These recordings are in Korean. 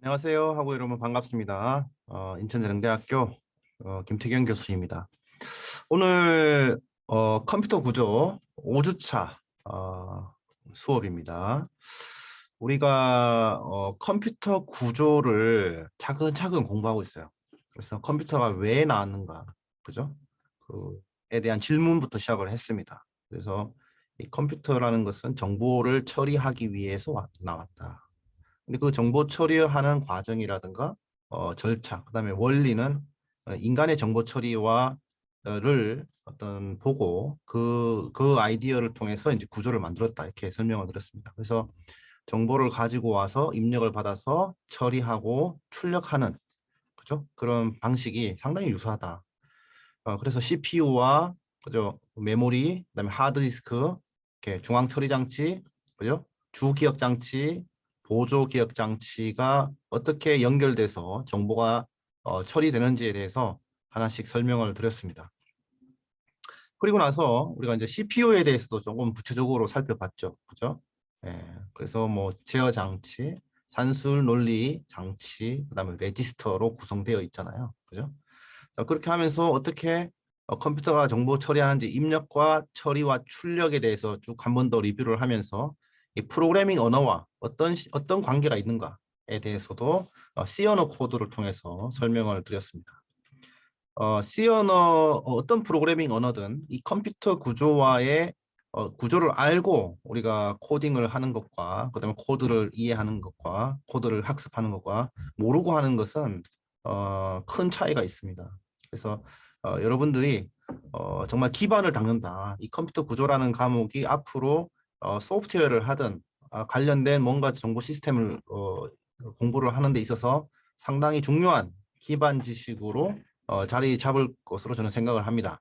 안녕하세요 하고 여러분 반갑습니다. 인천대령대학교 김태경 교수입니다. 오늘 컴퓨터 구조 5주차 수업입니다. 우리가 컴퓨터 구조를 차근차근 공부하고 있어요. 그래서 컴퓨터가 왜 나왔는가, 그죠? 그에 대한 질문부터 시작을 했습니다. 그래서 이 컴퓨터라는 것은 정보를 처리하기 위해서 나왔다. 근데 그 정보 처리하는 과정이라든가 절차, 그다음에 원리는 인간의 정보 처리와 를 어떤 보고 그 아이디어를 통해서 이제 구조를 만들었다 이렇게 설명을 드렸습니다. 그래서 정보를 가지고 와서 입력을 받아서 처리하고 출력하는 그죠? 그런 방식이 상당히 유사하다. 그래서 CPU와 그죠? 메모리, 그다음에 하드디스크, 이렇게 중앙 처리 장치, 그죠? 주기억 장치, 보조 기억 장치가 어떻게 연결돼서 정보가 처리되는지에 대해서 하나씩 설명을 드렸습니다. 그리고 나서 우리가 이제 CPU에 대해서도 조금 구체적으로 살펴봤죠. 그죠? 예, 그래서 뭐 제어 장치, 산술 논리 장치, 그다음에 레지스터로 구성되어 있잖아요. 그죠? 그렇게 하면서 어떻게 컴퓨터가 정보 처리하는지 입력과 처리와 출력에 대해서 쭉 한 번 더 리뷰를 하면서 이 프로그래밍 언어와 어떤 관계가 있는가에 대해서도 C 언어 코드를 통해서 설명을 드렸습니다. C 언어 어떤 프로그래밍 언어든 이 컴퓨터 구조와의 구조를 알고 우리가 코딩을 하는 것과 그다음에 코드를 이해하는 것과 코드를 학습하는 것과 모르고 하는 것은 큰 차이가 있습니다. 그래서 여러분들이 정말 기반을 닦는다. 이 컴퓨터 구조라는 과목이 앞으로 소프트웨어를 하든 관련된 뭔가 정보 시스템을 공부를 하는 데 있어서 상당히 중요한 기반 지식으로 자리 잡을 것으로 저는 생각을 합니다.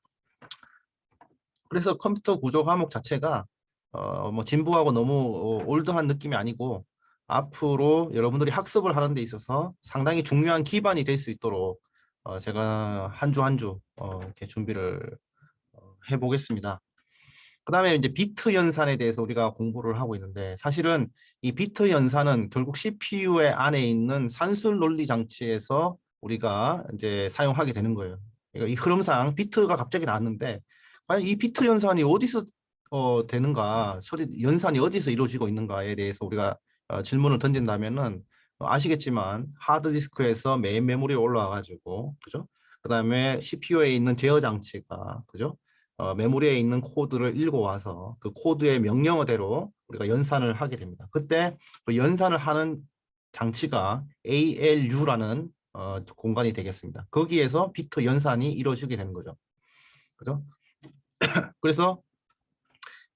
그래서 컴퓨터 구조 과목 자체가 뭐 진부하고 너무 올드한 느낌이 아니고 앞으로 여러분들이 학습을 하는 데 있어서 상당히 중요한 기반이 될 수 있도록 제가 한 주 한 주 이렇게 준비를 해보겠습니다. 그다음에 이제 비트 연산에 대해서 우리가 공부를 하고 있는데 사실은 이 비트 연산은 결국 CPU의 안에 있는 산술 논리 장치에서 우리가 이제 사용하게 되는 거예요. 그러니까 이 흐름상 비트가 갑자기 나왔는데 과연 이 비트 연산이 어디서 되는가, 연산이 어디서 이루어지고 있는가에 대해서 우리가 질문을 던진다면은 아시겠지만 하드디스크에서 메인 메모리에 올라와 가지고 그죠? 그다음에 CPU에 있는 제어 장치가 그죠? 메모리에 있는 코드를 읽어와서 그 코드의 명령어대로 우리가 연산을 하게 됩니다. 그때 그 연산을 하는 장치가 ALU라는 공간이 되겠습니다. 거기에서 비트 연산이 이루어지게 되는 거죠. 그죠? 그래서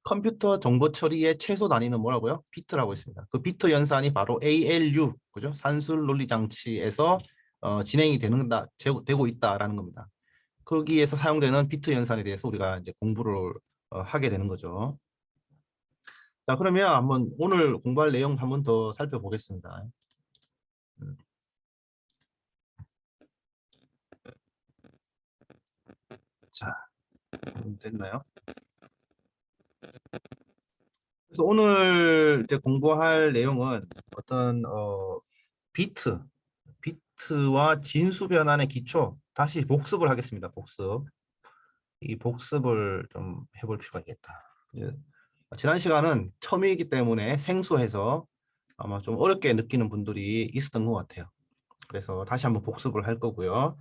컴퓨터 정보 처리의 최소 단위는 뭐라고요? 비트라고 있습니다. 그 비트 연산이 바로 ALU, 그죠? 산술 논리 장치에서 진행이 되고 있다라는 겁니다. 거기에서 사용되는 비트 연산에 대해서 우리가 이제 공부를 하게 되는 거죠. 자, 그러면 한번 오늘 공부할 내용 한번 더 살펴보겠습니다. 음, 자, 됐나요? 그래서 오늘 이제 공부할 내용은 어떤 비트, 비트와 진수 변환의 기초 다시 복습을 하겠습니다. 복습. 이 복습을 좀 해볼 필요가 있겠다. 이제 지난 시간은 처음이기 때문에 생소해서 아마 좀 어렵게 느끼는 분들이 있었던 것 같아요. 그래서 다시 한번 복습을 할 거고요.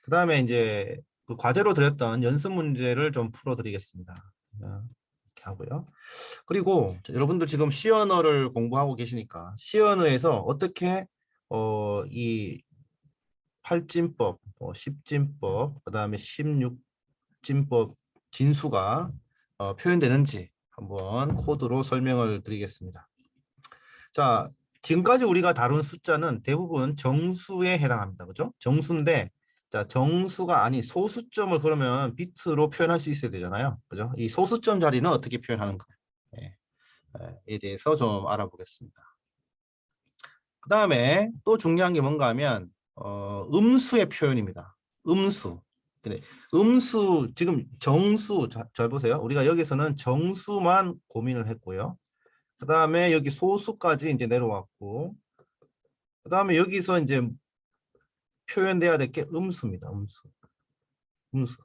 그 다음에 이제 그 과제로 드렸던 연습 문제를 좀 풀어드리겠습니다. 이렇게 하고요. 그리고 여러분들 지금 C 언어를 공부하고 계시니까 C 언어에서 어떻게 이 8진법, 10진법, 그 다음에 16진법 진수가 표현되는지 한번 코드로 설명을 드리겠습니다. 자, 지금까지 우리가 다룬 숫자는 대부분 정수에 해당합니다. 그죠? 정수인데, 자, 정수가 아닌 소수점을 그러면 비트로 표현할 수 있어야 되잖아요. 그죠? 이 소수점 자리는 어떻게 표현하는가? 예, 에 대해서 좀 알아보겠습니다. 그 다음에 또 중요한 게 뭔가 하면, 음수의 표현입니다. 음수. 근데 음수, 지금 정수, 잘 보세요. 우리가 여기서는 정수만 고민을 했고요. 그 다음에 여기 소수까지 이제 내려왔고, 그다음에 여기서 이제 표현돼야 될 게 음수입니다. 음수. 음수.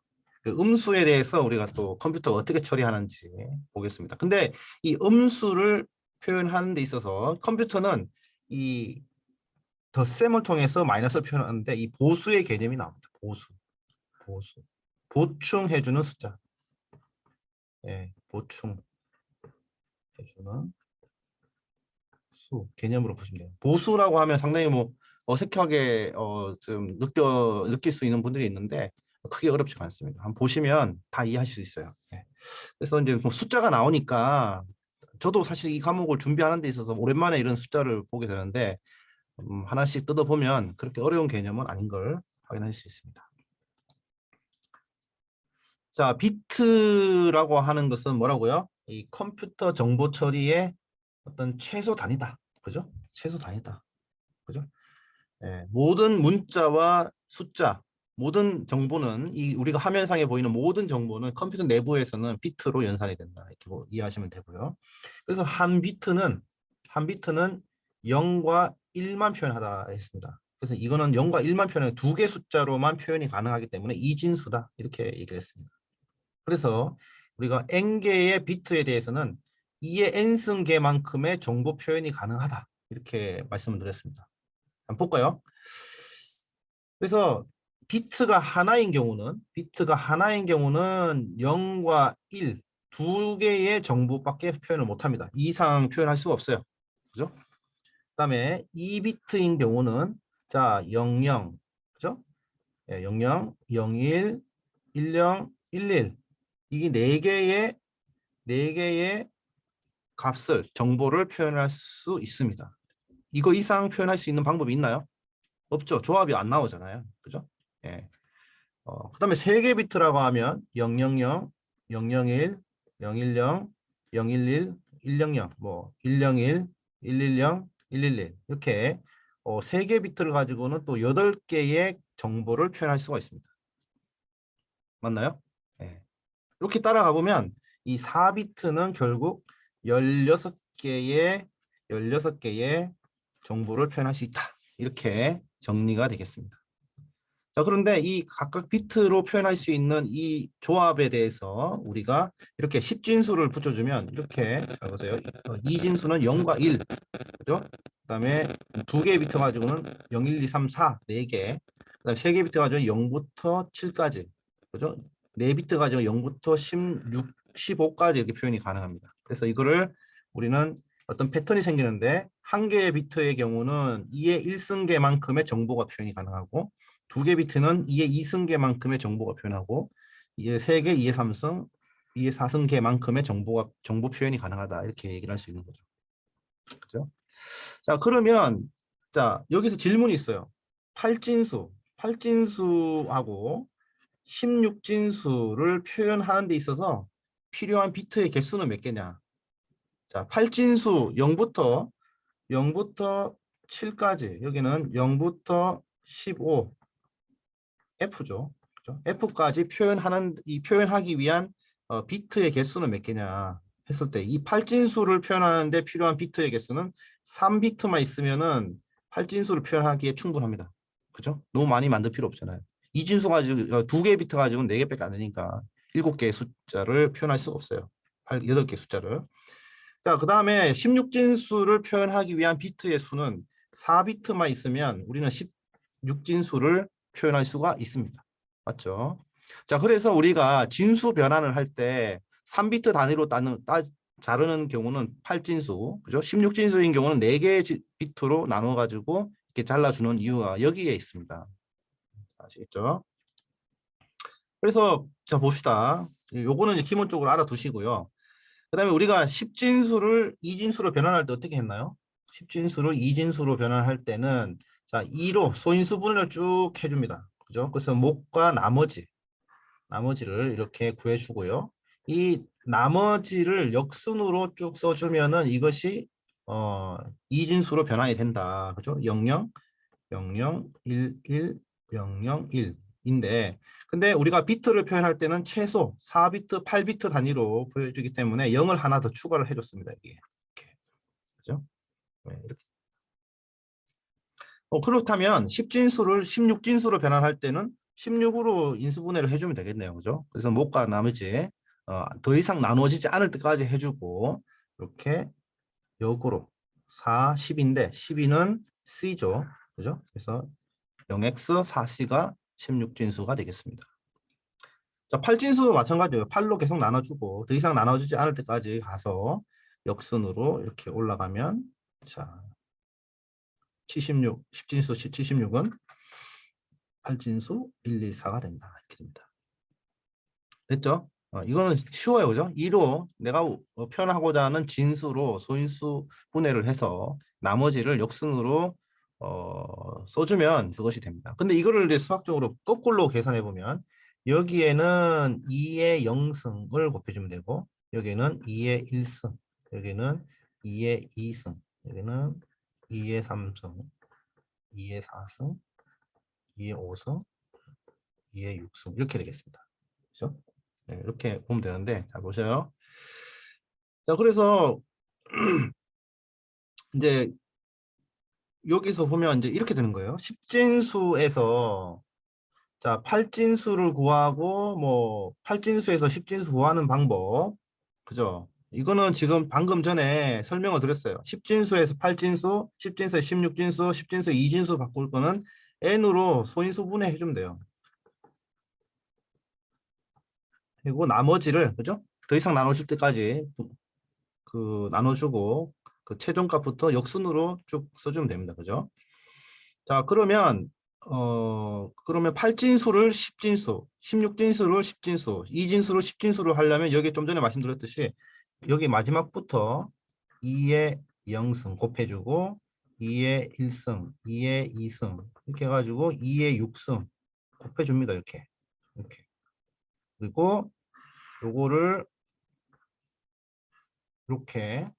그 음수에 대해서 우리가 또 컴퓨터가 어떻게 처리하는지 보겠습니다. 근데 이 음수를 표현하는 데 있어서 컴퓨터는 이 덧셈을 통해서 마이너스를 표현하는데 이 보수의 개념이 나옵니다. 보수. 보수. 보충해주는 숫자. 예, 보충해주는 수 개념으로 보시면 돼요. 보수라고 하면 상당히 뭐 어색하게 좀 느낄 수 있는 분들이 있는데 크게 어렵지가 않습니다. 한번 보시면 다 이해하실 수 있어요. 예. 그래서 이제 뭐 숫자가 나오니까 저도 사실 이 과목을 준비하는 데 있어서 오랜만에 이런 숫자를 보게 되는데 하나씩 뜯어보면 그렇게 어려운 개념은 아닌 걸 확인할 수 있습니다. 자, 비트라고 하는 것은 뭐라고요? 이 컴퓨터 정보 처리의 어떤 최소 단위다. 그죠? 최소 단위다. 그죠? 예, 모든 문자와 숫자, 모든 정보는 이 우리가 화면상에 보이는 모든 정보는 컴퓨터 내부에서는 비트로 연산이 된다. 이렇게 뭐 이해하시면 되고요. 그래서 한 비트는 0과 1만 표현하다 했습니다. 그래서 이거는 0과 1만 표현해 두 개 숫자로만 표현이 가능하기 때문에 이진수다. 이렇게 얘기를 했습니다. 그래서 우리가 n개의 비트에 대해서는 2의 n승계만큼의 정보 표현이 가능하다. 이렇게 말씀을 드렸습니다. 한번 볼까요? 그래서 비트가 하나인 경우는 0과 1, 두 개의 정보밖에 표현을 못합니다. 이상 표현할 수가 없어요. 그죠? 그다음에 2비트인 경우는 자 00, 그죠? 예, 00, 01, 10, 11 이게 네 개의 값을 정보를 표현할 수 있습니다. 이거 이상 표현할 수 있는 방법이 있나요? 없죠. 조합이 안 나오잖아요. 그죠? 예. 그다음에 3개 비트라고 하면 000, 001, 010, 011, 100, 뭐 101, 110, 111 이렇게 3개 비트를 가지고는 또 8개의 정보를 표현할 수가 있습니다. 맞나요? 예. 이렇게 따라가 보면 이 4비트는 결국 16개의 정보를 표현할 수 있다. 이렇게 정리가 되겠습니다. 자, 그런데 이 각각 비트로 표현할 수 있는 이 조합에 대해서 우리가 이렇게 10진수를 붙여주면 이렇게 잘 보세요. 이 진수는 0과 1, 그죠? 그다음에 두 개의 비트 가지고는 0, 1, 2, 3, 4, 네 개. 그다음에 세 개 비트 가지고 0부터 7까지, 그죠? 네 비트 가지고 0부터 16, 15까지 이렇게 표현이 가능합니다. 그래서 이거를 우리는 어떤 패턴이 생기는데 한 개의 비트의 경우는 2의 1승계만큼의 정보가 표현이 가능하고 두 개 비트는 2의 2승계만큼의 정보가 표현하고 2의 3개, 2의 3승, 2의 4승계만큼의 정보 표현이 가능하다. 이렇게 얘기를 할 수 있는 거죠. 그죠? 자, 그러면 자, 여기서 질문이 있어요. 8진수하고 16진수를 표현하는 데 있어서 필요한 비트의 개수는 몇 개냐? 자, 8진수 0부터 7까지 여기는 0부터 15 F죠. 그죠? F까지 표현하기 위한 비트의 개수는 몇 개냐 했을 때 이 8진수를 표현하는데 필요한 비트의 개수는 3비트만 있으면은 8진수를 표현하기에 충분합니다. 그죠? 너무 많이 만들 필요 없잖아요. 이진수 가지고 두 개의 비트 가지고는 네 개밖에 안 되니까 7개의 숫자를 표현할 수가 없어요. 8개 숫자를. 자, 그다음에 16진수를 표현하기 위한 비트의 수는 4비트만 있으면 우리는 16진수를 표현할 수가 있습니다. 맞죠? 자, 그래서 우리가 진수 변환을 할 때 3비트 단위로 자르는 경우는 8진수, 그죠? 16진수인 경우는 4개의 비트로 나눠 가지고 이렇게 잘라주는 이유가 여기에 있습니다. 아시겠죠? 그래서 자 봅시다. 요거는 이제 기본적으로 알아두시고요. 그다음에 우리가 10진수를 2진수로 변환할 때 어떻게 했나요? 10진수를 2진수로 변환할 때는 자 2로 소인수 분해를 쭉 해줍니다. 그죠? 그래서 목과 나머지를 이렇게 구해주고요. 이 나머지를 역순으로 쭉 써주면은 이것이 2진수로 변환이 된다. 그죠? 00, 00, 11, 00, 1인데 근데 우리가 비트를 표현할 때는 최소 4비트, 8비트 단위로 보여주기 때문에 0을 하나 더 추가를 해줬습니다. 이게 이렇게. 그죠? 네, 이렇게. 그렇다면 10진수를 16진수로 변환할 때는 16으로 인수분해를 해주면 되겠네요. 그죠? 그래서 못과 나머지 더 이상 나누어지지 않을 때까지 해주고 이렇게 역으로 4, 10인데 12는 C죠. 그죠? 그래서 0x 4C가 16진수가 되겠습니다. 자, 8진수도 마찬가지예요. 8로 계속 나눠주고 더 이상 나눠주지 않을 때까지 가서 역순으로 이렇게 올라가면 자 76, 10진수 76은 8진수 1, 2, 4가 된다. 이렇게 됩니다. 됐죠? 이거는 쉬워요. 그죠? 2로 내가 표현하고자 하는 진수로 소인수 분해를 해서 나머지를 역순으로 써주면 그것이 됩니다. 근데 이거를 이제 수학적으로 거꾸로 계산해 보면 여기에는 2의 0승을 곱해주면 되고 여기는 2의 1승, 여기는 2의 2승, 여기는 2의 3승, 2의 4승, 2의 5승, 2의 6승 이렇게 되겠습니다. 그렇죠? 네, 이렇게 보면 되는데 자 보세요. 자 그래서 이제 여기서 보면 이제 이렇게 되는 거예요. 10진수에서 자 8진수를 구하고 뭐 8진수에서 10진수 구하는 방법 그죠? 이거는 지금 방금 전에 설명을 드렸어요. 10진수에서 8진수, 10진수에 16진수, 10진수에 2진수 바꿀 거는 n으로 소인수 분해해 주면 돼요. 그리고 나머지를 그죠? 더 이상 나눠질 때까지 그 나눠주고 그 최종값부터 역순으로 쭉 써주면 됩니다. 그죠? 자, 그러면 8진수를 10진수, 16진수를 10진수, 2진수를 10진수를 하려면 여기 좀 전에 말씀드렸듯이 여기 마지막부터 2의 0승 곱해주고 2의 1승, 2의 2승 이렇게 해가지고 2의 6승 곱해줍니다. 이렇게. 그리고 요거를 이렇게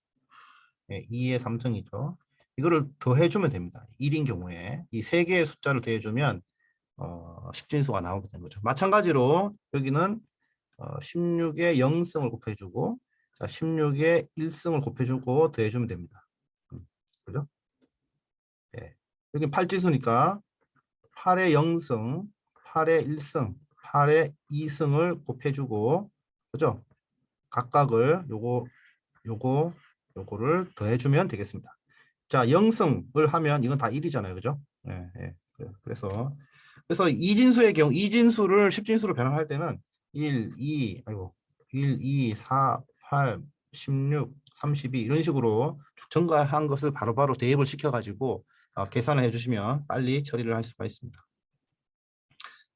2의 3승이죠. 이거를 더해주면 됩니다. 1인 경우에 이 세 개의 숫자를 더해주면 10진수가 나오게 되는 거죠. 마찬가지로 여기는 16에 0승을 곱해주고 자, 16에 1승을 곱해주고 더해주면 됩니다. 그죠? 네. 여기 8진수니까 8에 0승, 8에 1승, 8에 2승을 곱해주고 그죠? 각각을 요거를 더해주면 되겠습니다. 자, 0승을 하면 이건 다 1이잖아요. 그죠? 예, 예. 그래서 이진수의 경우 이진수를 10진수로 변환할 때는 1, 2, 4, 8, 16, 32 이런 식으로 증가한 것을 바로바로 대입을 시켜가지고 계산을 해주시면 빨리 처리를 할 수가 있습니다.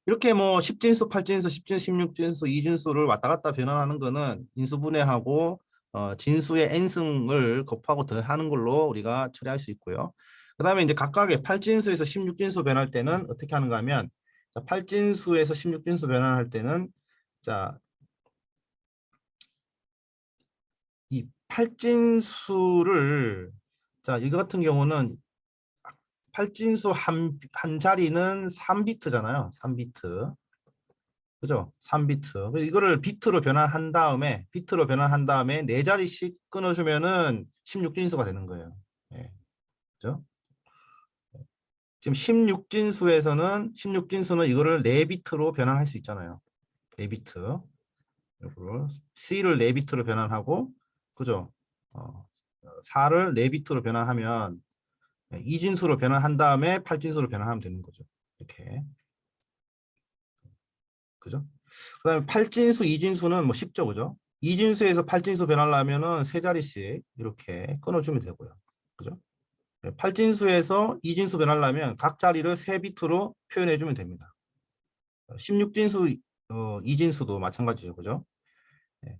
이렇게 뭐 10진수, 8진수, 10진수, 16진수, 이진수를 왔다 갔다 변환하는 거는 인수분해하고 진수의 n승을 곱하고 더하는 걸로 우리가 처리할 수 있고요. 그 다음에 이제 각각의 8진수에서 16진수 변할 때는 어떻게 하는가 하면 자, 8진수에서 16진수 변환할 때는 자, 이 8진수를 자, 이거 같은 경우는 8진수 한 자리는 3비트잖아요. 3비트. 그죠? 3비트. 이거를 비트로 변환한 다음에 네 자리씩 끊어주면은 16진수가 되는 거예요. 예. 그죠? 지금 16진수는 이거를 4비트로 변환할 수 있잖아요. 4비트. 이거를 C를 4비트로 변환하고 그죠? 4를 4비트로 변환하면 2진수로 변환한 다음에 8진수로 변환하면 되는 거죠. 이렇게. 그죠? 그다음에 8진수, 2진수는 뭐 쉽죠, 그죠? 2진수에서 8진수 변하려면은 세 자리씩 이렇게 끊어주면 되고요, 그죠? 8진수에서 2진수 변하려면 각 자리를 3비트로 표현해주면 됩니다. 16진수, 2진수도 마찬가지죠, 그죠? 네.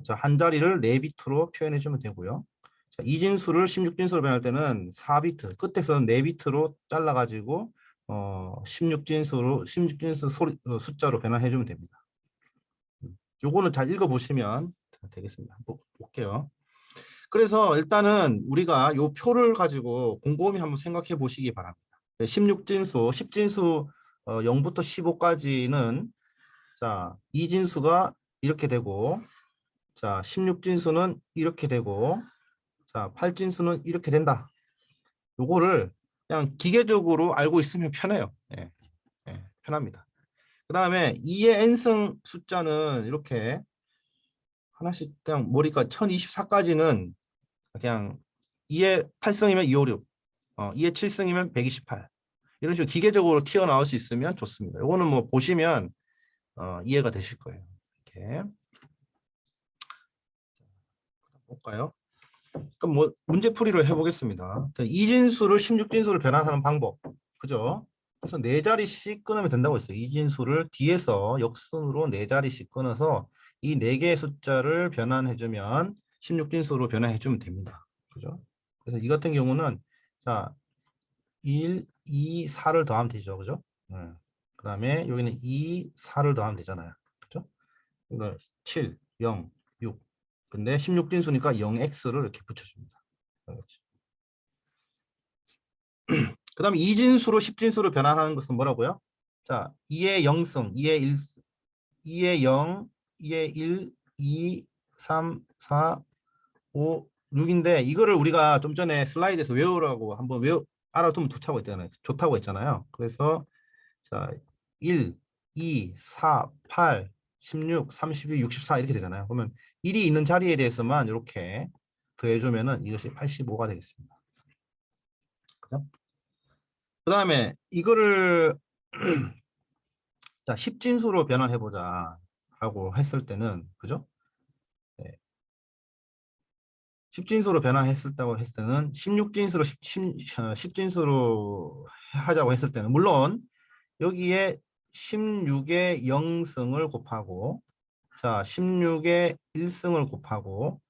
자, 한 자리를 4비트로 표현해주면 되고요. 자, 2진수를 16진수로 변할 때는 4비트, 끝에서는 4비트로 잘라가지고 16진수 숫자로 변환해주면 됩니다. 요거는 잘 읽어보시면 되겠습니다. 한번 볼게요. 그래서 일단은 우리가 요 표를 가지고 곰곰이 한번 생각해 보시기 바랍니다. 16진수, 10진수 0부터 15까지는 자, 2진수가 이렇게 되고 자, 16진수는 이렇게 되고 자, 8진수는 이렇게 된다. 요거를 그냥 기계적으로 알고 있으면 편해요. 예, 예, 편합니다. 그 다음에 2의 n승 숫자는 이렇게 하나씩 그냥 머리가 1024까지는 그냥 2의 8승이면 256, 2의 7승이면 128. 이런 식으로 기계적으로 튀어나올 수 있으면 좋습니다. 이거는 뭐 보시면 이해가 되실 거예요. 이렇게 볼까요? 그럼 뭐 문제풀이를 해보겠습니다. 그러니까 이진수를 16진수로 변환하는 방법, 그죠? 그래서 네 자리씩 끊으면 된다고 했어요. 이진수를 뒤에서 역순으로 네 자리씩 끊어서 이 네 개의 숫자를 변환해주면 16진수로 변환해주면 됩니다. 그죠? 그래서 이 같은 경우는 자 1, 2, 4를 더하면 되죠. 그죠? 그 다음에 여기는 2, 4를 더하면 되잖아요. 그죠? 이거 7, 0, 6. 근데 16진수니까 0x를 이렇게 붙여줍니다. 그 다음에 이진수로 10진수로 변환하는 것은 뭐라고요? 자, 2의 0승, 2의 1, 2의 0, 2의 1, 2, 3, 4, 5, 6인데 이거를 우리가 좀 전에 슬라이드에서 외우라고 한번 알아두면 좋다고 했잖아요. 그래서 자, 1, 2, 4, 8, 16, 32, 64 이렇게 되잖아요. 그러면 1이 있는 자리에 대해서만 이렇게 더해주면은 이것이 85가 되겠습니다. 그죠? 그 다음에 이거를 자, 10진수로 변환해보자 라고 했을 때는, 그죠? 네. 10진수로 변환했을 때는 16진수로 10진수로 하자고 했을 때는 물론 여기에 16의 0승을 곱하고 자, 16의 1승을 곱하고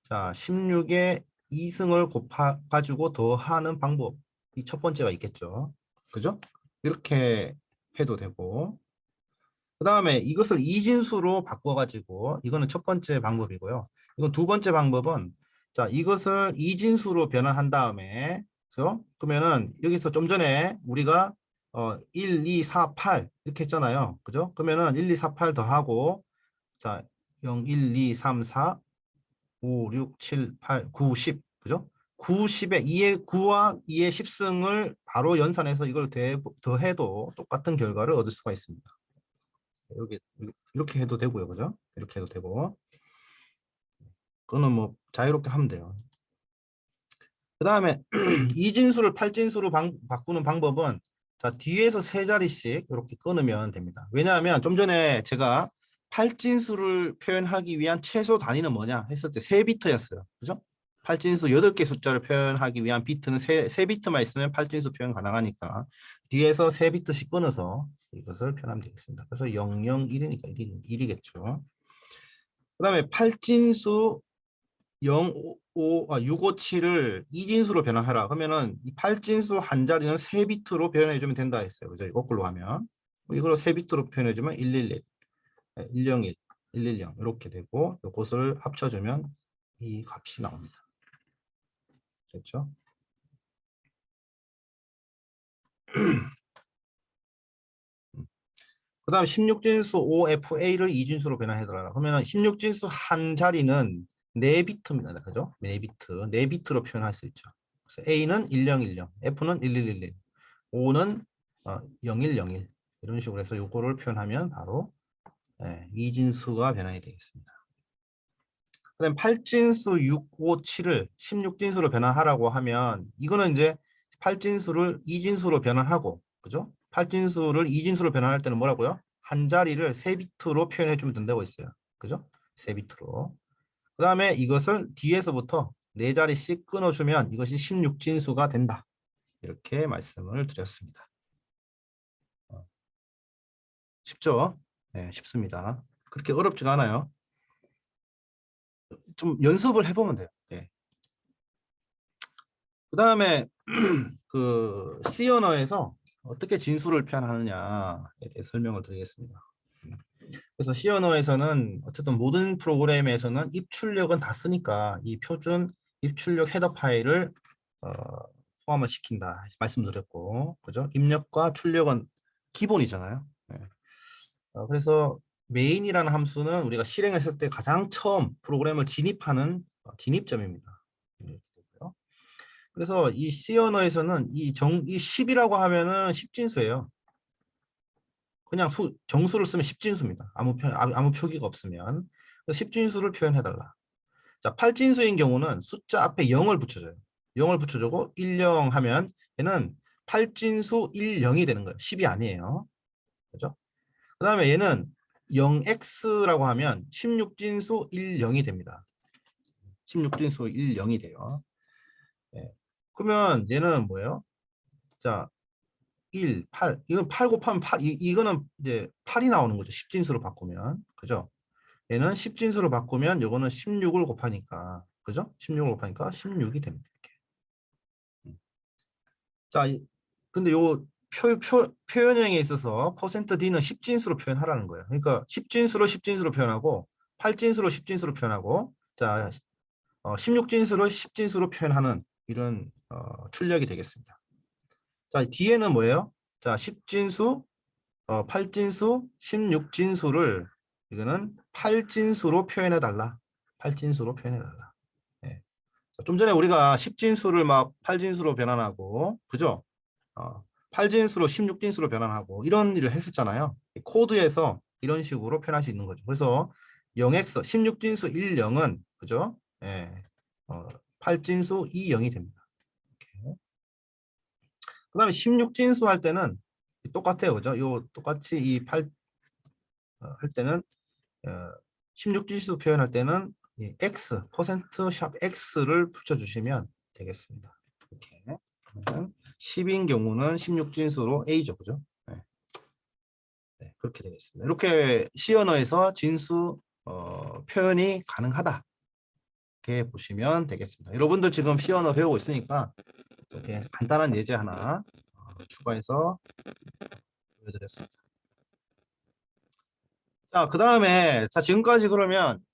자, 16의 2승을 곱해가지고 더하는 방법이 첫 번째가 있겠죠. 그죠? 이렇게 해도 되고 그 다음에 이것을 이진수로 바꿔가지고 이거는 첫 번째 방법이고요. 이건 두 번째 방법은 자 이것을 이진수로 변환한 다음에 그죠? 그러면은 여기서 좀 전에 우리가 1, 2, 4, 8 이렇게 했잖아요. 그죠? 그러면은 1, 2, 4, 8 더하고 자 0, 1, 2, 3, 4, 5, 6, 7, 8, 9, 10 그죠? 9, 10에 2의 9와 2의 10승을 바로 연산해서 이걸 더해도 똑같은 결과를 얻을 수가 있습니다. 여기 이렇게 해도 되고요, 그죠? 이렇게 해도 되고, 그거는 뭐 자유롭게 하면 돼요. 그 다음에 이진수를 8진수로 바꾸는 방법은 자 뒤에서 세 자리씩 이렇게 끊으면 됩니다. 왜냐하면 좀 전에 제가 8진수를 표현하기 위한 최소 단위는 뭐냐 했을 때 3비트였어요. 그죠? 8진수 8개 숫자를 표현하기 위한 비트는 3비트만 있으면 8진수 표현 가능하니까 뒤에서 3비트씩 끊어서 이것을 표현하면 되겠습니다. 그래서 001이니까 1이겠죠. 그 다음에 8진수 657을 이진수로 변환해라. 그러면은 이 8진수 한 자리는 3비트로 변해주면 된다 했어요. 그죠? 거꾸로 하면. 이걸 3비트로 표현해주면 111, 101, 110 이렇게 되고 이것을 합쳐주면 이 값이 나옵니다. 됐죠? 그 다음 16진수 OFA를 이진수로 변환해달라. 그러면 16진수 한 자리는 4비트입니다. 그죠? 4비트. 4비트로 표현할 수 있죠. 그래서 A는 1010, F는 1111, O는 0101 이런 식으로 해서 요거를 표현하면 바로 이진수가 변환이 되겠습니다. 그다음 8진수 657을 16진수로 변환하라고 하면 이거는 이제 8진수를 2진수로 변환하고 그죠? 8진수를 2진수로 변환할 때는 뭐라고요? 한 자리를 3비트로 표현해 주면 된다고 했어요. 그죠? 3비트로. 그다음에 이것을 뒤에서부터 4자리씩 끊어 주면 이것이 16진수가 된다. 이렇게 말씀을 드렸습니다. 쉽죠? 네, 쉽습니다. 그렇게 어렵지가 않아요. 좀 연습을 해보면 돼요. 네. 그 다음에 그 C 언어에서 어떻게 진수를 표현하느냐에 대해 설명을 드리겠습니다. 그래서 C 언어에서는 어쨌든 모든 프로그램에서는 입출력은 다 쓰니까 이 표준 입출력 헤더 파일을 어, 포함을 시킨다 말씀드렸고, 그죠? 입력과 출력은 기본이잖아요. 네. 그래서 메인이라는 함수는 우리가 실행했을 때 가장 처음 프로그램을 진입하는 진입점입니다. 이렇게 되고요. 그래서 이 C 언어에서는 이 10이라고 하면은 10진수예요. 그냥 정수를 쓰면 10진수입니다. 아무 표기가 없으면. 10진수를 표현해달라. 자, 8진수인 경우는 숫자 앞에 0을 붙여줘요. 0을 붙여주고 10 하면 얘는 8진수 10이 되는 거예요. 10이 아니에요. 그죠? 그 다음에 얘는 0x라고 하면 16진수 10이 됩니다. 16진수 10이 돼요. 예. 그러면 얘는 뭐예요? 자, 1, 8. 이건 8 곱하면 8. 이거는 이제 8이 나오는 거죠. 10진수로 바꾸면. 그죠? 얘는 10진수로 바꾸면 요거는 16을 곱하니까. 그죠? 16을 곱하니까 16이 됩니다. 이렇게. 자, 근데 요 표현형에 있어서 %d는 10진수로 표현하라는 거예요. 그러니까 10진수로 표현하고 8진수로 10진수로 표현하고 자, 16진수로 10진수로 표현하는 이런 출력이 되겠습니다. 자, 뒤에는 뭐예요? 자, 10진수, 8진수, 16진수를 이거는 8진수로 표현해 달라. 8진수로 표현해 달라. 예. 좀 전에 우리가 10진수를 막 8진수로 변환하고 그죠? 8진수로 16진수로 변환하고 이런 일을 했었잖아요. 코드에서 이런 식으로 표현할 수 있는 거죠. 그래서 0x 16진수 1, 0은 그죠? 예. 8진수 2, 0이 됩니다. 그다음에 16진수 할 때는 똑같아요. 그죠? 요 똑같이 이 8 할 때는 16진수 표현할 때는 이 x %샵 x를 붙여 주시면 되겠습니다. 이렇게. 10인 경우는 16진수로 A죠. 그죠? 네. 네, 그렇게 되겠습니다. 이렇게 C 언어에서 진수 표현이 가능하다. 이렇게 보시면 되겠습니다. 여러분들 지금 C 언어 배우고 있으니까 이렇게 간단한 예제 하나 추가해서 보여드렸습니다. 자, 그 다음에 자 지금까지 그러면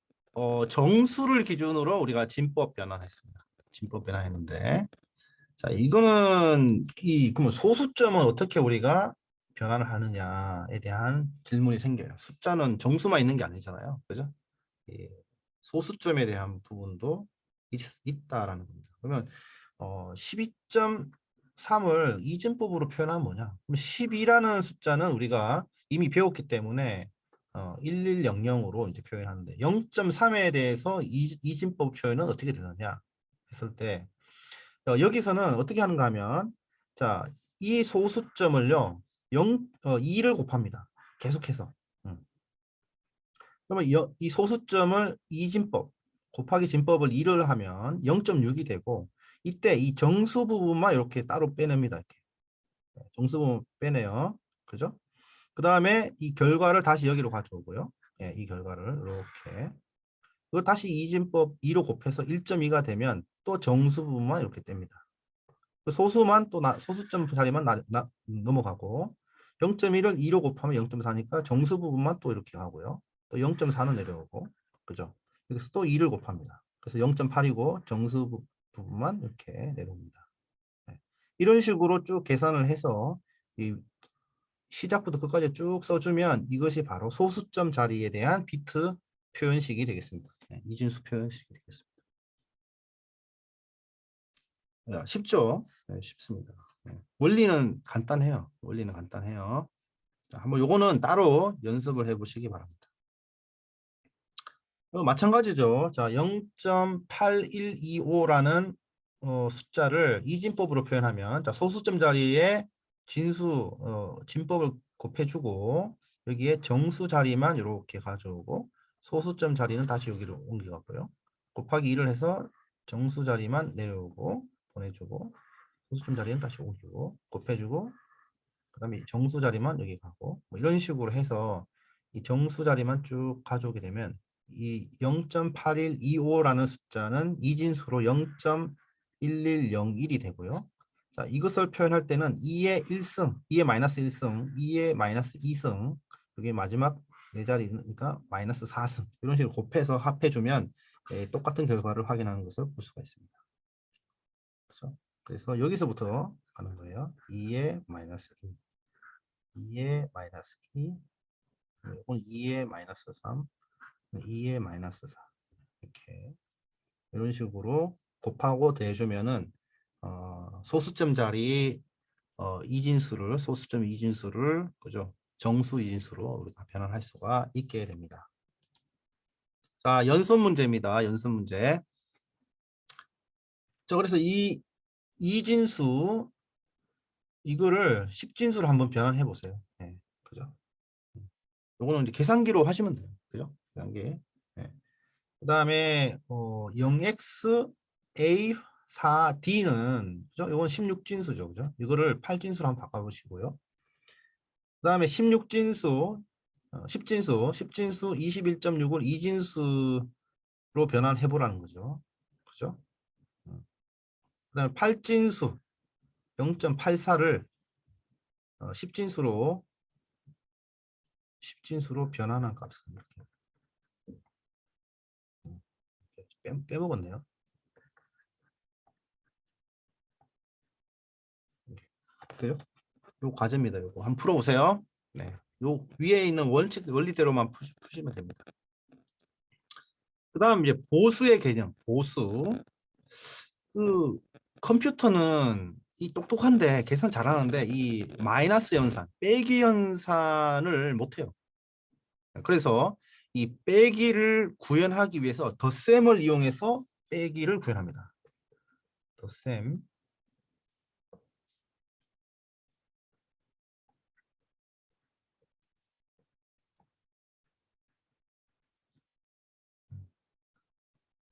정수를 기준으로 우리가 진법 변환했습니다. 진법 변환했는데 자 이거는 그러면 소수점은 어떻게 우리가 변환을 하느냐에 대한 질문이 생겨요. 숫자는 정수만 있는 게 아니잖아요. 그죠? 이 소수점에 대한 부분도 있다라는 겁니다. 그러면 12.3을 이진법으로 표현하면 뭐냐? 그럼 12라는 숫자는 우리가 이미 배웠기 때문에 1100으로 이제 표현하는데 0.3에 대해서 이진법 표현은 어떻게 되느냐 했을 때 여기서는 어떻게 하는가 하면 자, 이 소수점을요 2를 곱합니다. 계속해서. 음. 그러면 이 소수점을 이진법 곱하기 진법을 2를 하면 0.6이 되고 이때 이 정수 부분만 이렇게 따로 빼냅니다. 이렇게. 정수 부분 빼내요. 그죠? 그 다음에 이 결과를 다시 여기로 가져오고요. 예, 이 결과를 이렇게. 그걸 다시 이진법 2로 곱해서 1.2가 되면 또 정수 부분만 이렇게 뗍니다. 그 소수만 또 소수점 자리만 넘어가고 0.1을 2로 곱하면 0.4니까 정수 부분만 또 이렇게 가고요. 또 0.4는 내려오고 그죠? 여기서 또 2를 곱합니다. 그래서 0.8이고 정수 부분만 이렇게 내려옵니다. 네. 이런 식으로 쭉 계산을 해서 이 시작부터 끝까지 쭉 써주면 이것이 바로 소수점 자리에 대한 비트 표현식이 되겠습니다. 네, 이진수 표현식이 되겠습니다. 쉽죠? 네, 쉽습니다. 네. 원리는 간단해요. 원리는 간단해요. 자, 한번 요거는 따로 연습을 해보시기 바랍니다. 마찬가지죠. 자, 0.8125라는 숫자를 이진법으로 표현하면 자, 소수점 자리에 진법을 곱해주고 여기에 정수 자리만 이렇게 가져오고 소수점 자리는 다시 여기로 옮겨가고요. 곱하기 2를 해서 정수 자리만 내려오고 보내주고 소수점 자리는 다시 옮기고 곱해주고 그 다음에 정수 자리만 여기 가고 뭐 이런 식으로 해서 이 정수 자리만 쭉 가져오게 되면 이 0.8125라는 숫자는 이진수로 0.1101이 되고요. 자, 이것을 표현할 때는 2의 1승, 2의 마이너스 1승, 2의 마이너스 2승, 그게 마지막 네 자리니까 마이너스 4승 이런 식으로 곱해서 합해주면 똑같은 결과를 확인하는 것을 볼 수가 있습니다. 그렇죠? 그래서 여기서부터 가는 거예요. 2의 마이너스 2, 2의 마이너스 2, 이건 2의 마이너스 3, 2의 마이너스 4 이렇게 이런 식으로 곱하고 더해주면은 소수점 자리 이진수를 소수점 이진수를 그죠? 정수 이진수로 우리가 변환할 수가 있게 됩니다. 자, 연습 문제입니다. 연습 문제. 자, 그래서 이 이진수 이거를 10진수로 한번 변환해 보세요. 네, 그죠? 요거는 이제 계산기로 하시면 돼요. 그죠? 계산기. 네. 그다음에 0x a 4d는 그죠? 이건 16진수죠. 그죠? 이거를 8진수로 한번 바꿔 보시고요. 그다음에 16진수 10진수 21.6을 2진수로 변환해 보라는 거죠. 그죠? 그다음에 8진수 0.84를 10진수로 변환한 값을 이렇게 빼먹었네요. 그래요? 요 과제입니다. 요거 한번 풀어보세요. 네. 요 위에 있는 원리대로만 푸시면 됩니다. 그 다음 이제 보수의 개념, 보수. 그 컴퓨터는 이 똑똑한데 계산 잘하는데 이 마이너스 연산, 빼기 연산을 못해요. 그래서 이 빼기를 구현하기 위해서 덧셈을 이용해서 빼기를 구현합니다. 덧셈.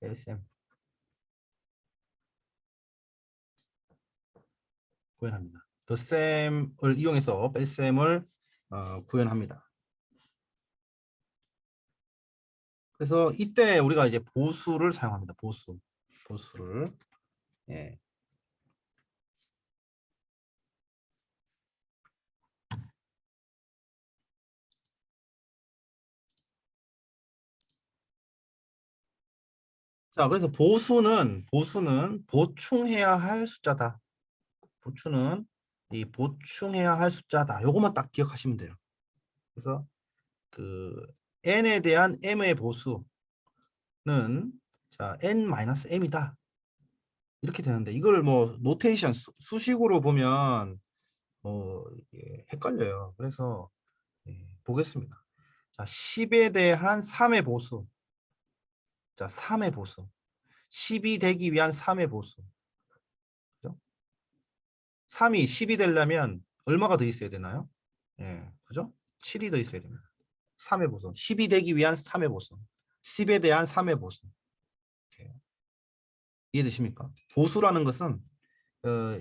뺄셈 구현합니다. 덧셈을 이용해서 뺄셈을 구현합니다. 그래서 이때 우리가 이제 보수를 사용합니다. 보수를. 예. 자, 그래서 보수는 보충해야 할 숫자다. 보충은 이 보충해야 할 숫자다. 요것만 딱 기억하시면 돼요. 그래서 그 n에 대한 m의 보수는 자 n-m이다. 이렇게 되는데 이걸 뭐 노테이션 수식으로 보면 이게 헷갈려요. 그래서 보겠습니다. 자, 10에 대한 3의 보수. 자, 3의 보수. 10이 되기 위한 3의 보수. 그죠? 3이 10이 되려면 얼마가 더 있어야 되나요? 예, 그죠? 7이 더 있어야 됩니다. 3의 보수. 10이 되기 위한 3의 보수. 10에 대한 3의 보수. 이렇게. 이해되십니까? 보수라는 것은 어,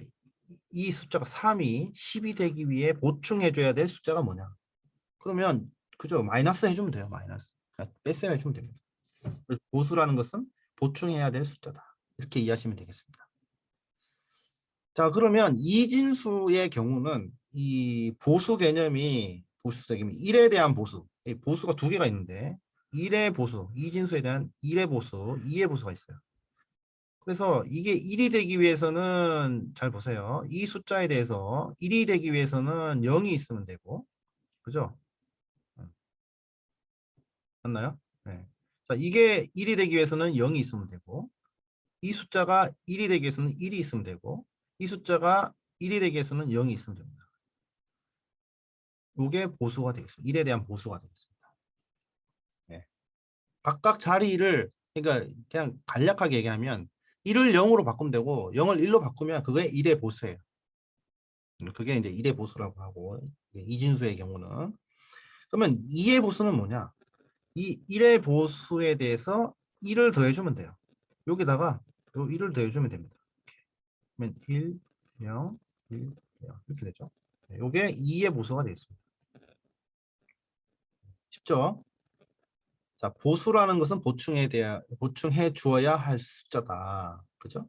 이 숫자가 3이 10이 되기 위해 보충해줘야 될 숫자가 뭐냐? 그러면 그죠? 마이너스 해주면 돼요. 마이너스. 뺄셈 해주면 됩니다. 보수라는 것은 보충해야 될 숫자다. 이렇게 이해하시면 되겠습니다. 자, 그러면 이진수의 경우는 이 보수 개념이 1에 대한 보수. 이 보수가 두 개가 있는데 1의 보수, 이진수에 대한 1의 보수, 2의 보수가 있어요. 그래서 이게 1이 되기 위해서는 잘 보세요. 이 숫자에 대해서 1이 되기 위해서는 0이 있으면 되고, 그죠? 맞나요? 네. 자, 이게 1이 되기 위해서는 0이 있으면 되고, 이 숫자가 1이 되기 위해서는 1이 있으면 되고, 이 숫자가 1이 되기 위해서는 0이 있으면 됩니다. 이게 보수가 되겠습니다. 1에 대한 보수가 되겠습니다. 네. 각각 자리를, 그러니까 그냥 간략하게 얘기하면 1을 0으로 바꾸면 되고 0을 1로 바꾸면 그게 1의 보수예요. 그게 이제 1의 보수라고 하고 이진수의 경우는 그러면 2의 보수는 뭐냐? 이 1의 보수에 대해서 1을 더해주면 돼요. 여기다가 요 1을 더해주면 됩니다. 그러면 1, 0, 1, 0 이렇게 되죠. 이게 2의 보수가 되겠습니다. 쉽죠? 자, 보수라는 것은 보충해 주어야 할 숫자다. 그죠?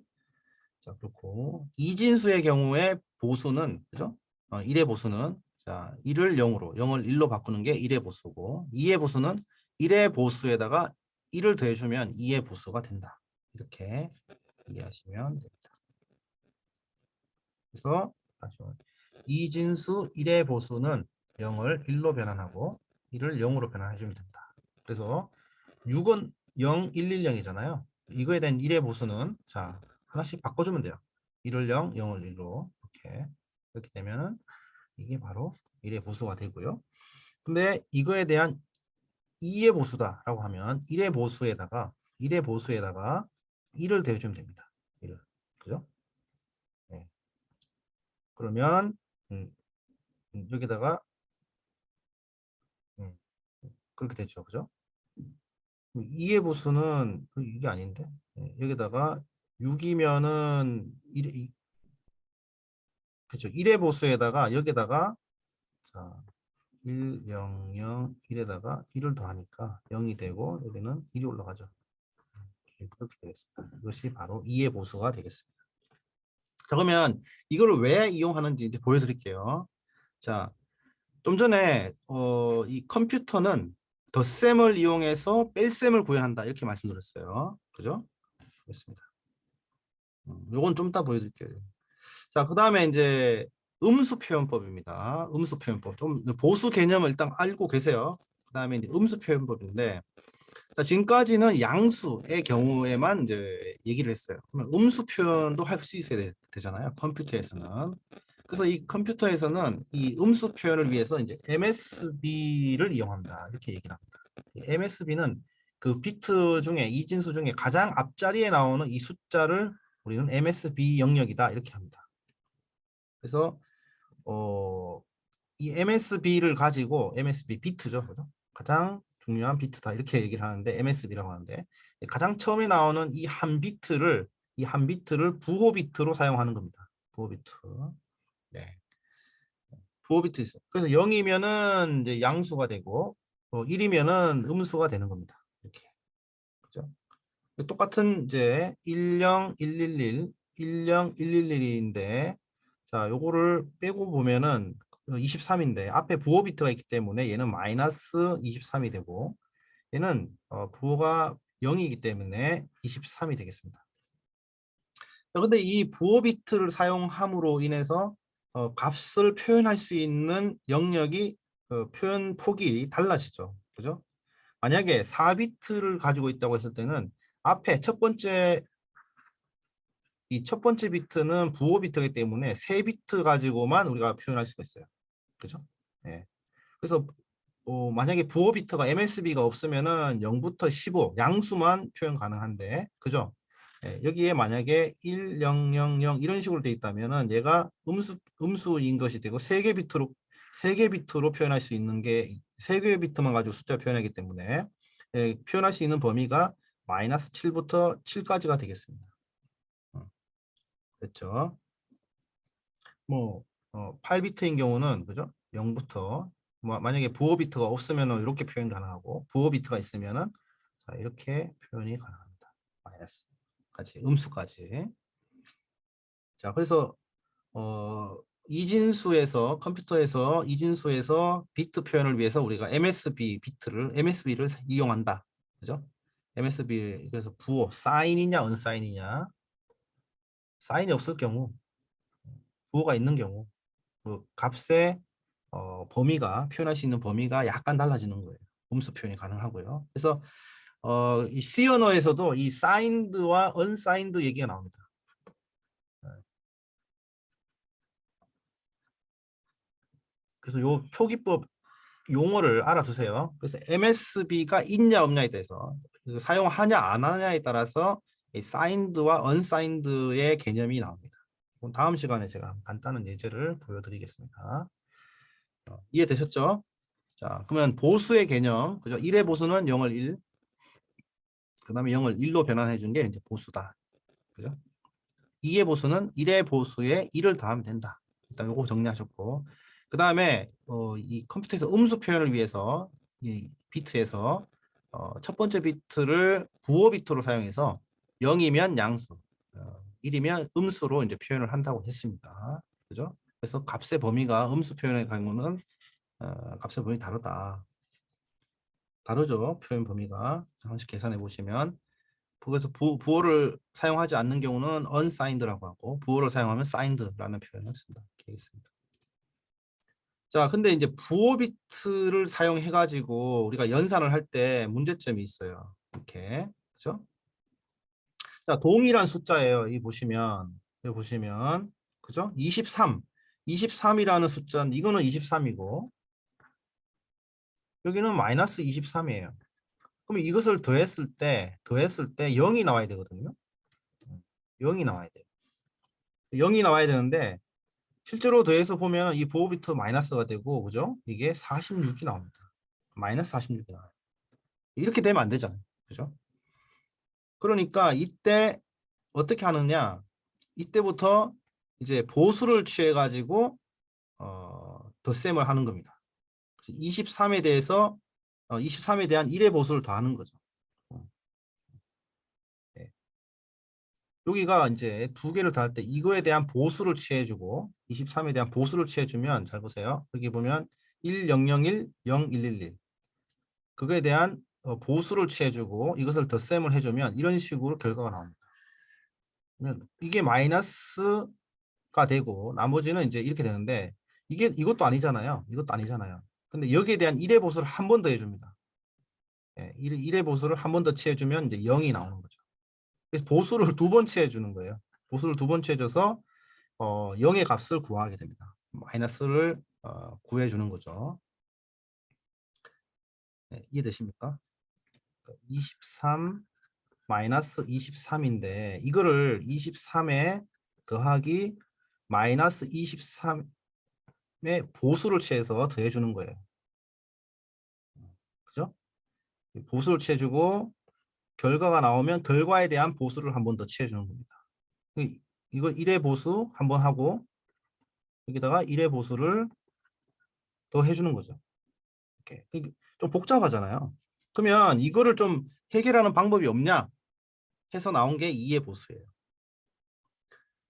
자, 그렇고 이진수의 경우에 보수는 그죠? 1의 보수는 자, 1을 0으로, 0을 1로 바꾸는 게 1의 보수고 2의 보수는 1의 보수에다가 1을 더해주면 2의 보수가 된다. 이렇게 이해하시면 됩니다. 그래서 다시 이진수 1의 보수는 0을 1로 변환하고 1을 0으로 변환해주면 된다. 그래서 6은 0, 1, 1, 0이잖아요. 이거에 대한 1의 보수는 자 하나씩 바꿔주면 돼요. 1을 0, 0을 1로 이렇게 되면은 이게 바로 1의 보수가 되고요. 근데 이거에 대한 2의 보수다라고 하면 1의 보수에다가 1을 대주면 됩니다. 1을. 그죠? 네. 그러면 여기다가 음, 그렇게 되죠. 그죠? 2의 보수는 이게 아닌데. 여기다가 6이면은 1, 그죠? 1의 보수에다가 여기다가 자, 1, 0, 0, 1에다가 1을 더하니까 0이 되고 여기는 1이 올라가죠. 그렇게 되겠습니다. 이것이 바로 2의 보수가 되겠습니다. 자, 그러면 이거를 왜 이용하는지 이제 보여드릴게요. 자, 좀 전에 이 컴퓨터는 덧셈을 이용해서 뺄셈을 구현한다 이렇게 말씀드렸어요. 그죠? 그렇습니다. 요건 좀 이따 보여드릴게요. 자, 그 다음에 이제 음수 표현법입니다. 음수 표현법. 좀 보수 개념을 일단 알고 계세요. 그 다음에 이제 음수 표현법인데, 자, 지금까지는 양수의 경우에만 이제 얘기를 했어요. 그러면 음수 표현도 할 수 있어야 되잖아요. 컴퓨터에서는. 그래서 이 컴퓨터에서는 이 음수 표현을 위해서 이제 MSB를 이용한다. 이렇게 얘기를 합니다. MSB는 그 비트 중에 이진수 중에 가장 앞자리에 나오는 이 숫자를 우리는 MSB 영역이다. 이렇게 합니다. 그래서 이 MSB를 가지고 MSB 비트죠. 그죠? 가장 중요한 비트다. 이렇게 얘기를 하는데 MSB라고 하는데 가장 처음에 나오는 이 한 비트를 부호 비트로 사용하는 겁니다. 부호 비트. 네. 부호 비트 있어요. 그래서 0이면은 이제 양수가 되고 1이면은 음수가 되는 겁니다. 이렇게. 그죠? 똑같은 이제 10, 111, 10, 111인데 자, 요거를 빼고 보면은 23인데 앞에 부호 비트가 있기 때문에 얘는 마이너스 23이 되고 얘는 부호가 0이기 때문에 23이 되겠습니다. 자, 근데 이 부호 비트를 사용함으로 인해서 값을 표현할 수 있는 영역이 표현 폭이 달라지죠. 그죠? 만약에 4비트를 가지고 있다고 했을 때는 앞에 이 첫 번째 비트는 부호 비트이기 때문에 3비트 가지고만 우리가 표현할 수가 있어요. 그죠? 예. 그래서 만약에 부호 비트가 MSB가 없으면은 0부터 15 양수만 표현 가능한데, 그죠? 예, 여기에 만약에 1, 0, 0, 0 이런 식으로 돼 있다면은 얘가 음수인 것이 되고 세 개 비트로 표현할 수 있는 게 세 개의 비트만 가지고 숫자 표현하기 때문에 표현할 수 있는 범위가 마이너스 7부터 7까지가 되겠습니다. 됐죠? 뭐 8비트인 경우는 그죠? 0부터 만약에 부호 비트가 없으면은 이렇게 표현 가능하고 부호 비트가 있으면은 자, 이렇게 표현이 가능합니다. 마이너스까지 음수까지. 자, 그래서 이진수에서 컴퓨터에서 이진수에서 비트 표현을 위해서 우리가 MSB를 이용한다. 그죠? MSB 그래서 부호 사인이냐 언사인이냐 사인이 없을 경우 부호가 있는 경우 그 값의 범위가 표현할 수 있는 범위가 약간 달라지는 거예요. 음수 표현이 가능하고요. 그래서 이 C 언어에서도 이 signed와 unsigned 얘기가 나옵니다. 그래서 요 표기법 용어를 알아두세요. 그래서 MSB가 있냐 없냐에 대해서 사용하냐 안 하냐에 따라서 이 signed와 unsigned의 개념이 나옵니다. 다음 시간에 제가 간단한 예제를 보여드리겠습니다. 이해되셨죠? 자, 그러면 보수의 개념, 그죠? 1의 보수는 0을 1, 그 다음에 0을 1로 변환해 준 게 이제 보수다. 그죠? 2의 보수는 1의 보수에 1을 더하면 된다. 일단 요거 정리하셨고. 그 다음에 이 컴퓨터에서 음수 표현을 위해서 이 비트에서 첫 번째 비트를 부호 비트로 사용해서 0이면 양수, 1이면 음수로 이제 표현을 한다고 했습니다. 그죠? 그래서 값의 범위가 음수 표현의 경우는 값의 범위 다르다. 다르죠. 표현 범위가. 한번 계산해 보시면 그래서 부호를 사용하지 않는 경우는 unsigned라고 하고 부호를 사용하면 signed라는 표현을 쓴다. 이렇게 있습니다. 자, 근데 이제 부호 비트를 사용해 가지고 우리가 연산을 할 때 문제점이 있어요. 이렇게. 그죠? 자, 동일한 숫자예요. 이 보시면 여기 보시면 그죠? 23이라는 숫자는 이거는 23이고 여기는 마이너스 23이에요. 그럼 이것을 더했을 때 0이 나와야 되거든요. 0이 나와야 돼요. 0이 나와야 되는데 실제로 더해서 보면 이 보호비트 마이너스가 되고 그죠? 이게 46이 나옵니다. 마이너스 46이 나와요. 이렇게 되면 안 되잖아요. 그죠? 그러니까 이때 어떻게 하느냐? 이때부터 이제 보수를 취해 가지고 덧셈을 하는 겁니다. 23에 대해서 23에 대한 1의 보수를 더하는 거죠. 네. 여기가 이제 두 개를 더할 때 이거에 대한 보수를 취해주고 23에 대한 보수를 취해주면 잘 보세요. 여기 보면 1001, 0111 그거에 대한 보수를 취해주고 이것을 덧셈을 해주면 이런 식으로 결과가 나옵니다. 그러면 이게 마이너스가 되고 나머지는 이제 이렇게 되는데 이것도 아니잖아요. 이것도 아니잖아요. 근데 여기에 대한 1의 보수를 한 번 더 해줍니다. 예, 1의 보수를 한 번 더 취해주면 이제 0이 나오는 거죠. 그래서 보수를 두 번 취해주는 거예요. 보수를 두 번 취해줘서 0의 값을 구하게 됩니다. 마이너스를 구해주는 거죠. 네, 이해되십니까? 23 마이너스 23인데 이거를 23에 더하기 마이너스 23의 보수를 취해서 더해주는 거예요. 그죠? 보수를 취해주고 결과가 나오면 결과에 대한 보수를 한 번 더 취해주는 겁니다. 이걸 1의 보수 한 번 하고 여기다가 1의 보수를 더 해주는 거죠. 이렇게 좀 복잡하잖아요. 그러면 이거를 좀 해결하는 방법이 없냐 해서 나온 게 2의 보수예요.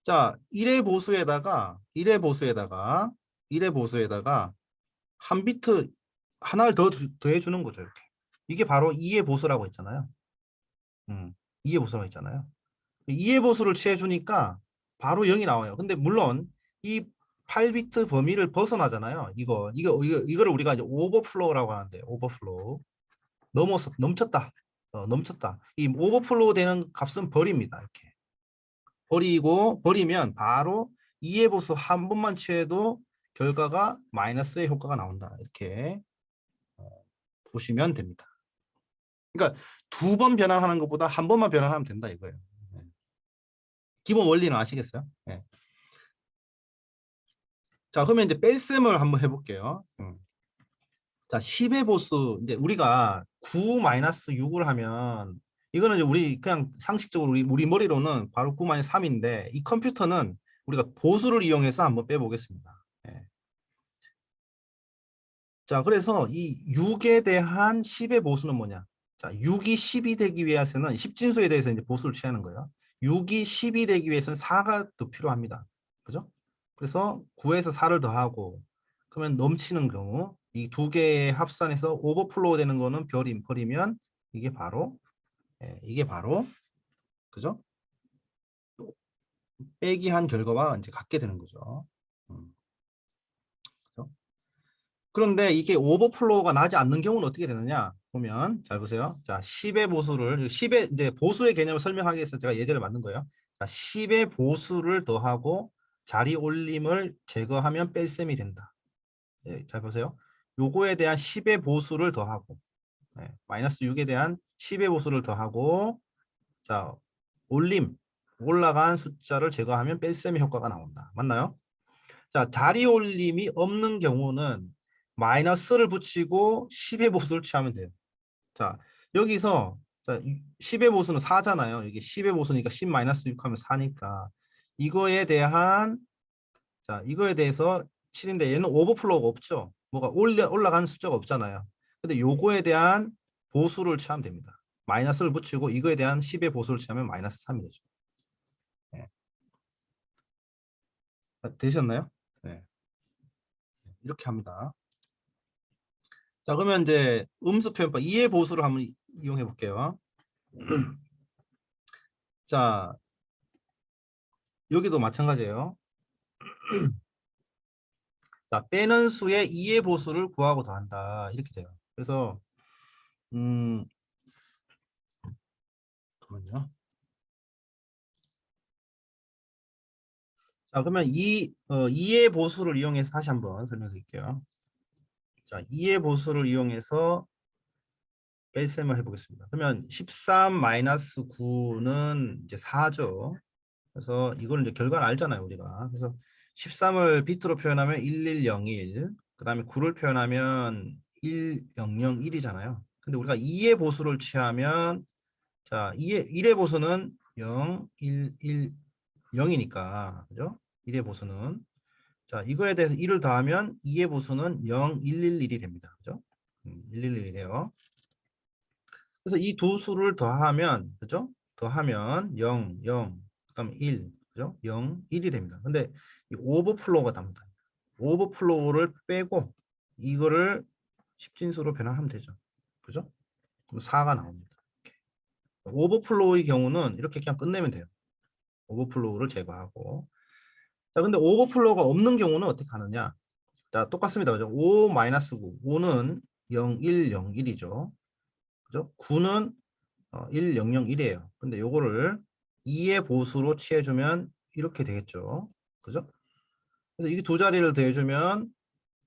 자, 1의 보수에다가 한 비트 하나를 더 더해주는 거죠. 이렇게. 이게 바로 2의 보수라고 했잖아요. 2의 보수라고 했잖아요. 2의 보수를 취해주니까 바로 0이 나와요. 근데 물론 이 8비트 범위를 벗어나잖아요. 이거를 우리가 이제 오버플로우라고 하는데, 오버플로우. 넘쳤다. 넘쳤다. 이 오버플로우 되는 값은 버립니다. 이렇게. 버리면 바로 2의 보수 한 번만 취해도 결과가 마이너스의 효과가 나온다. 이렇게 보시면 됩니다. 그러니까 두 번 변환하는 것보다 한 번만 변환하면 된다 이거예요. 네. 기본 원리는 아시겠어요? 네. 자, 그러면 이제 뺄셈을 한번 해볼게요. 자, 10의 보수, 이제 우리가 9-6을 하면, 이거는 이제 우리 그냥 상식적으로 우리 머리로는 바로 9-3인데, 이 컴퓨터는 우리가 보수를 이용해서 한번 빼보겠습니다. 예. 자, 그래서 이 6에 대한 10의 보수는 뭐냐? 자, 6이 10이 되기 위해서는 10진수에 대해서 이제 보수를 취하는 거예요. 6이 10이 되기 위해서는 4가 더 필요합니다. 그죠? 그래서 9에서 4를 더하고 그러면 넘치는 경우 이 두 개의 합산해서 오버플로우 되는 거는 버리면 이게 바로 그죠? 빼기 한 결과와 이제 같게 되는 거죠. 그죠? 그런데 이게 오버플로우가 나지 않는 경우는 어떻게 되느냐? 보면 잘 보세요. 자, 10의 보수를 10의 이제 보수의 개념을 설명하기 위해서 제가 예제를 만든 거예요. 자, 10의 보수를 더하고 자리 올림을 제거하면 뺄셈이 된다. 예, 잘 보세요. 요거에 대한 10의 보수를 더하고 마이너스 6에 대한 10의 보수를 더하고 자, 올라간 숫자를 제거하면 뺄셈의 효과가 나온다. 맞나요? 자, 자리 올림이 없는 경우는 마이너스를 붙이고 10의 보수를 취하면 돼요. 자, 여기서 자, 10의 보수는 4잖아요. 이게 10의 보수니까 10 마이너스 6 하면 4니까 이거에 대해서 7인데 얘는 오버플로우가 없죠. 뭐가 올라가는 숫자가 없잖아요. 근데 요거에 대한 보수를 취하면 됩니다. 마이너스를 붙이고 이거에 대한 10의 보수를 취하면 마이너스 3이 되죠. 네. 되셨나요? 네. 이렇게 합니다. 자, 그러면 이제 음수 표현법 2의 보수를 한번 이용해 볼게요. 자, 여기도 마찬가지예요. 자, 빼는 수의 2의 보수를 구하고 더한다. 이렇게 돼요. 그래서 음, 잠깐만요. 자, 그러면 이의 보수를 이용해서 다시 한번 설명드릴게요. 자, 이의 보수를 이용해서 뺄셈을 해보겠습니다. 그러면 13-9는 이제 4죠. 그래서 이걸 이제 결과를 알잖아요, 우리가. 그래서 13을 비트로 표현하면 1101, 그 다음에 9를 표현하면 1001이잖아요. 근데 우리가 2의 보수를 취하면, 자, 1의 보수는 0, 1, 1, 0이니까, 그죠? 1의 보수는. 자, 이거에 대해서 1을 더하면 2의 보수는 0, 1, 1, 1이 됩니다. 그죠? 1, 1, 1이 돼요. 그래서 이 두 수를 더하면, 그죠? 더하면 0, 0, 그다음 1, 그죠? 0, 1이 됩니다. 근데 이 오버플로우가 답니다. 오버플로우를 빼고 이거를 십진수로 변환하면 되죠. 그죠? 그럼 4가 나옵니다. 오버플로우의 경우는 이렇게 그냥 끝내면 돼요. 오버플로우를 제거하고. 자, 근데 오버플로우가 없는 경우는 어떻게 하느냐? 자, 똑같습니다. 그죠? 5-9. 5는 0, 1, 0, 1이죠. 그죠? 9는 1, 0, 0, 1이에요. 근데 요거를 2의 보수로 취해주면 이렇게 되겠죠. 그죠? 그래서 이 두 자리를 더해주면,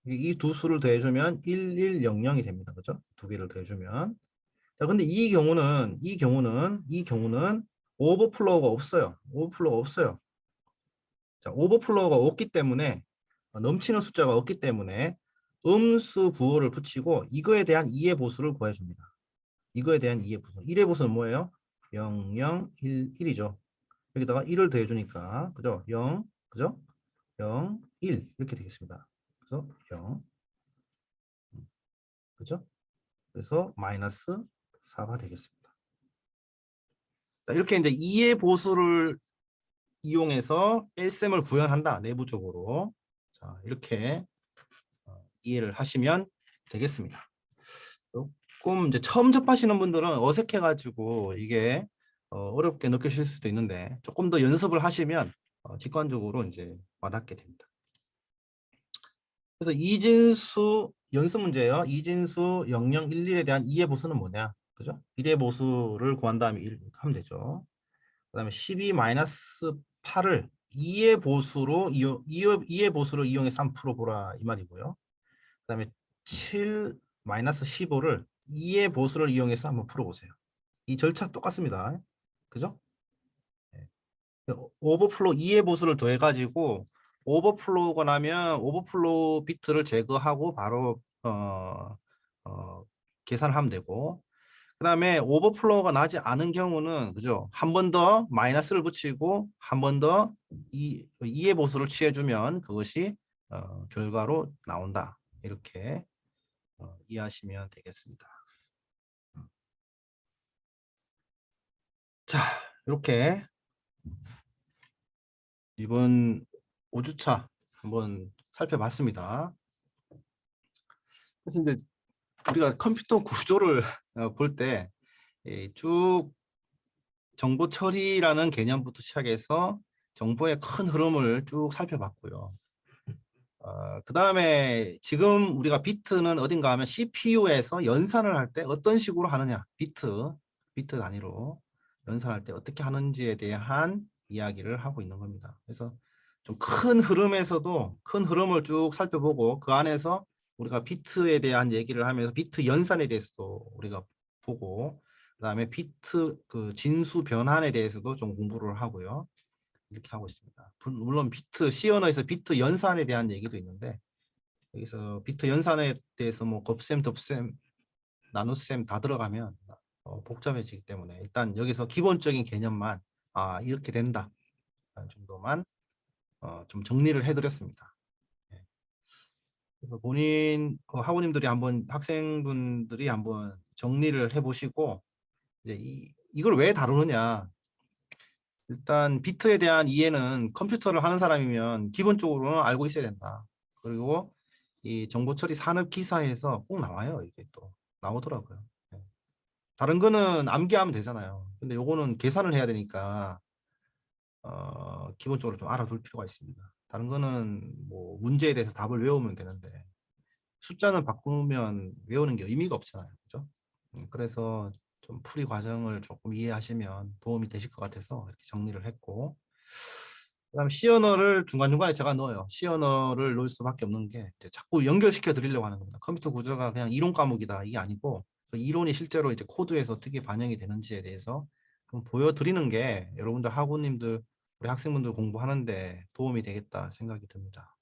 이 두 수를 더해주면 1, 1, 0, 0이 됩니다. 그죠? 두 개를 더해주면. 자, 근데 이 경우는 오버플로우가 없어요. 오버플로우가 없어요. 자, 오버플로우가 없기 때문에, 넘치는 숫자가 없기 때문에 음수 부호를 붙이고 이거에 대한 2의 보수를 구해줍니다. 이거에 대한 2의 보수. 1의 보수는 뭐예요? 0, 0, 1, 1이죠. 여기다가 1을 더해주니까, 그죠? 0, 그죠? 0, 1 이렇게 되겠습니다. 그래서 0, 그죠? 그래서 마이너스 4가 되겠습니다. 자, 이렇게 이제 2의 보수를 이용해서 뺄셈을 구현한다, 내부적으로. 자, 이렇게 이해를 하시면 되겠습니다. 조금 이제 처음 접하시는 분들은 어색해가지고 이게 어렵게 느끼실 수도 있는데 조금 더 연습을 하시면 직관적으로 이제 와닿게 됩니다. 그래서 이진수 연습 문제예요. 이진수 0011에 대한 2의 보수는 뭐냐? 그죠? 1의 보수를 구한 다음에 1 하면 되죠. 그다음에 12-8을 2의 보수로 2의 보수를 이용해서 한번 풀어보라 이 말이고요. 그다음에 7-15를 2의 보수를 이용해서 한번 풀어보세요. 이 절차 똑같습니다. 그죠? 네. 오버플로우 2의 보수를 더해가지고 오버플로우가 나면 오버플로우 비트를 제거하고 바로 계산을 하면 되고, 그 다음에 오버플로우가 나지 않은 경우는, 그죠? 한 번 더 마이너스를 붙이고 한 번 더 2의 보수를 취해주면 그것이 결과로 나온다. 이렇게 이해하시면 되겠습니다. 자, 이렇게 이번 5주차 한번 살펴봤습니다. 그래서 이제 우리가 컴퓨터 구조를 볼 때 쭉 정보 처리라는 개념부터 시작해서 정보의 큰 흐름을 쭉 살펴봤고요. 그 다음에 지금 우리가 비트는 어딘가 하면 CPU에서 연산을 할 때 어떤 식으로 하느냐, 비트 단위로 연산할 때 어떻게 하는지에 대한 이야기를 하고 있는 겁니다. 그래서 좀 큰 흐름에서도 큰 흐름을 쭉 살펴보고 그 안에서 우리가 비트에 대한 얘기를 하면서 비트 연산에 대해서도 우리가 보고, 그다음에 비트 그 진수 변환에 대해서도 좀 공부를 하고요. 이렇게 하고 있습니다. 물론 비트 C 언어에서 비트 연산에 대한 얘기도 있는데 여기서 비트 연산에 대해서 뭐 곱셈, 곱셈, 나눗셈 다 들어가면 복잡해지기 때문에 일단 여기서 기본적인 개념만 이렇게 된다 정도만 좀 정리를 해드렸습니다. 네. 그래서 본인 학우님들이 한번 학생분들이 한번 정리를 해보시고 이제 이걸 왜 다루느냐. 일단 비트에 대한 이해는 컴퓨터를 하는 사람이면 기본적으로는 알고 있어야 된다. 그리고 이 정보처리 산업 기사에서 꼭 나와요. 이게 또 나오더라고요. 네. 다른 거는 암기하면 되잖아요. 근데 요거는 계산을 해야 되니까 기본적으로 좀 알아둘 필요가 있습니다. 다른 거는 뭐 문제에 대해서 답을 외우면 되는데 숫자는 바꾸면 외우는 게 의미가 없잖아요. 그죠? 그래서 좀 풀이 과정을 조금 이해하시면 도움이 되실 것 같아서 이렇게 정리를 했고, 그다음에 C 언어를 중간중간에 제가 넣어요. C 언어를 넣을 수밖에 없는 게 이제 자꾸 연결시켜 드리려고 하는 겁니다. 컴퓨터 구조가 그냥 이론 과목이다 이게 아니고 그 이론이 실제로 이제 코드에서 어떻게 반영이 되는지에 대해서 좀 보여드리는 게 여러분들 학우님들 우리 학생분들 공부하는데 도움이 되겠다 생각이 듭니다.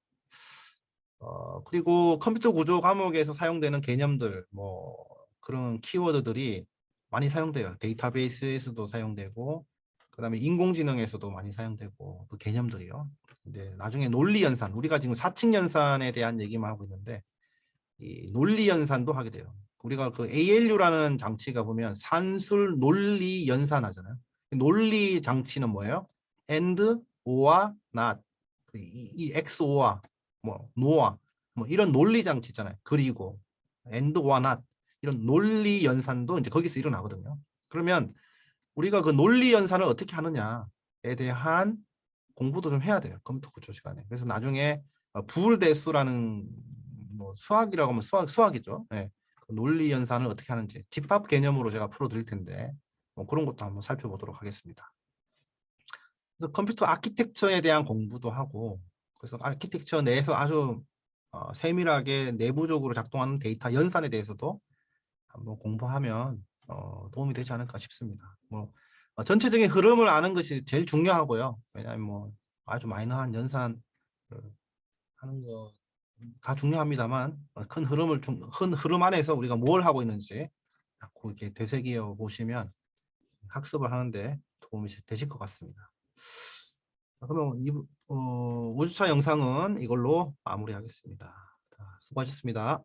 그리고 컴퓨터 구조 과목에서 사용되는 개념들, 뭐 그런 키워드들이 많이 사용돼요. 데이터베이스에서도 사용되고, 그다음에 인공지능에서도 많이 사용되고, 그 개념들이요. 이제 나중에 논리 연산, 우리가 지금 사칙 연산에 대한 얘기만 하고 있는데, 이 논리 연산도 하게 돼요. 우리가 그 ALU라는 장치가 보면 산술 논리 연산하잖아요. 논리 장치는 뭐예요? and, or와 not, 이 XO와 뭐 no와 뭐 이런 논리 장치 있잖아요. 그리고 and, or, not 이런 논리 연산도 이제 거기서 일어나거든요. 그러면 우리가 그 논리 연산을 어떻게 하느냐에 대한 공부도 좀 해야 돼요. 컴퓨터 구조 시간에. 그래서 나중에 부울대수라는 뭐 수학이라고 하면 수학이죠. 네. 그 논리 연산을 어떻게 하는지 집합 개념으로 제가 풀어드릴 텐데 뭐 그런 것도 한번 살펴보도록 하겠습니다. 그래서 컴퓨터 아키텍처에 대한 공부도 하고 그래서 아키텍처 내에서 아주 세밀하게 내부적으로 작동하는 데이터 연산에 대해서도 한번 공부하면 도움이 되지 않을까 싶습니다. 뭐 전체적인 흐름을 아는 것이 제일 중요하고요. 왜냐하면 뭐 아주 마이너한 연산 하는 거 다 중요합니다만 큰 흐름 안에서 우리가 뭘 하고 있는지 자꾸 이렇게 되새겨 보시면 학습을 하는데 도움이 되실 것 같습니다. 그러면 우주차 영상은 이걸로 마무리하겠습니다. 수고하셨습니다.